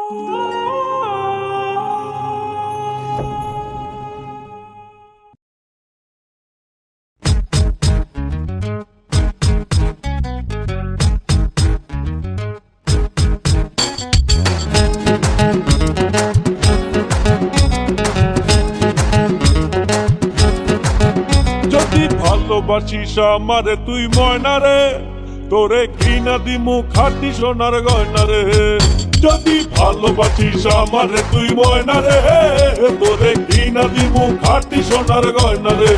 যদি ভালোবাসিস আমারে তুই ময়না রে, তোরে কিনা দিমু খাঁটি সোনার গয়না রে। যদি ভালোবাসিস আমারে তুই ময়না রে, তোরে কিনা দিমু খাঁটি সোনার গয়না রে।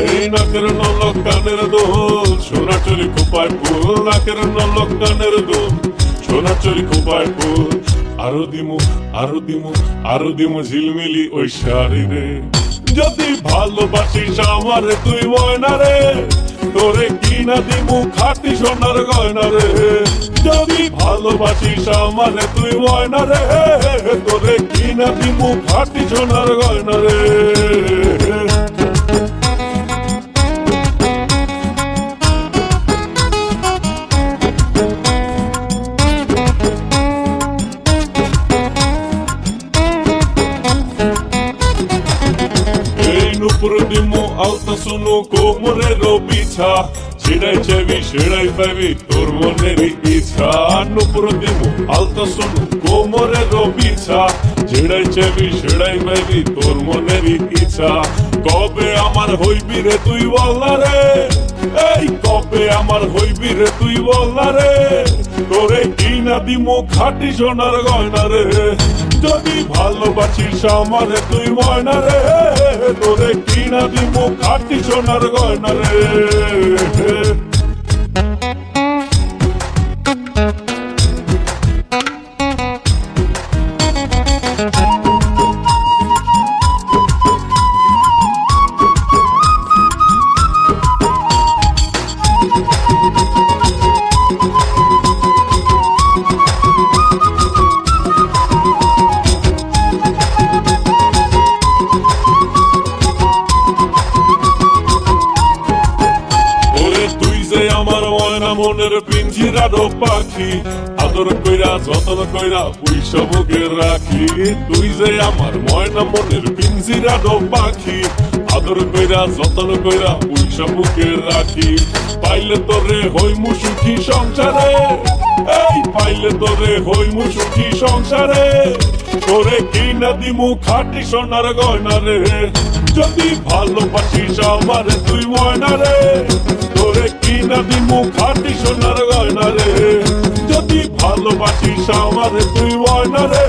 এই নাকের নলক কানের দোল, সোনা চুরি খোপায় ফুল, নাকের নলক কানের দোল, সোনা চুরি খোপায় ফুল। আরো দিমু আরো দিমু আরো দিমু ঝিলমিলি ওই শাড়ি রে। যদি ভালোবাসিস আমারে তুই ময়না রে, তোরে কিনা দিমু খাঁটি সোনার গয়না রে। যদি ভালোবাসিস আমারে তুই ময়না রে, তোরে কিনা দিমু খাঁটি সোনার গয়না রে। নুপুর দিমু আলতা শুনু কোমরের বিছা, ছিড়াই চাবি সেড়াই পাবি তোর মনের ইচ্ছা। নুপুর দিমু আলতা শুনু কোমরের বিছা, ছিড়াই চাবি সেড়াই পাবি তোর মনের ইচ্ছা। কবে আমার হইবি রে তুই বললা রে, এই কবে আমার হইবি রে তুই বললা রে, তোরে কিনা দিমু খাঁটি সোনার গয়না রে। যদি ভালোবাসিস আমারে তুই ময়না রে, তোরে কিনা দিমু খাঁটি সোনার গয়না রে। আমার ময়না মনের পিঞ্জিরারও পাখি, আদর কইরা যতন কইরা পুইসা বুকে রাখি। তুই যে আমার ময়না মনের পিঞ্জিরারও পাখি, আদর কইরা যতন কইরা পুইসা বুকে রাখি। পাইলে তোরে হইমু সুখী সংসারে, এই পাইলে তোরে হইমু সুখী সংসারে, তোরে কিনা দিমু খাঁটি সোনার গয়না রে। যদি ভালোবাসিস আমারে তুই ময়না রে, তোরে কিনা দিমু খাঁটি সোনার গয়না রে। যদি ভালোবাসিস আমারে তুই ময়না রে,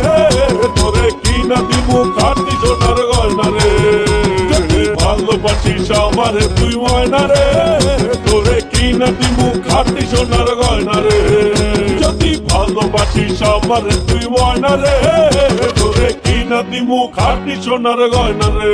তোরে কিনা দিমু খাঁটি সোনার গয়না রে। যদি ভালোবাসিস আমারে তুই ময়না রে, তোরে কিনা দিমু খাঁটি সোনার গয়না রে। যদি ভালোবাসিস আমারে তুই ময়না রে, তোরে কিনা দিমু খাঁটি সোনার গয়না রে।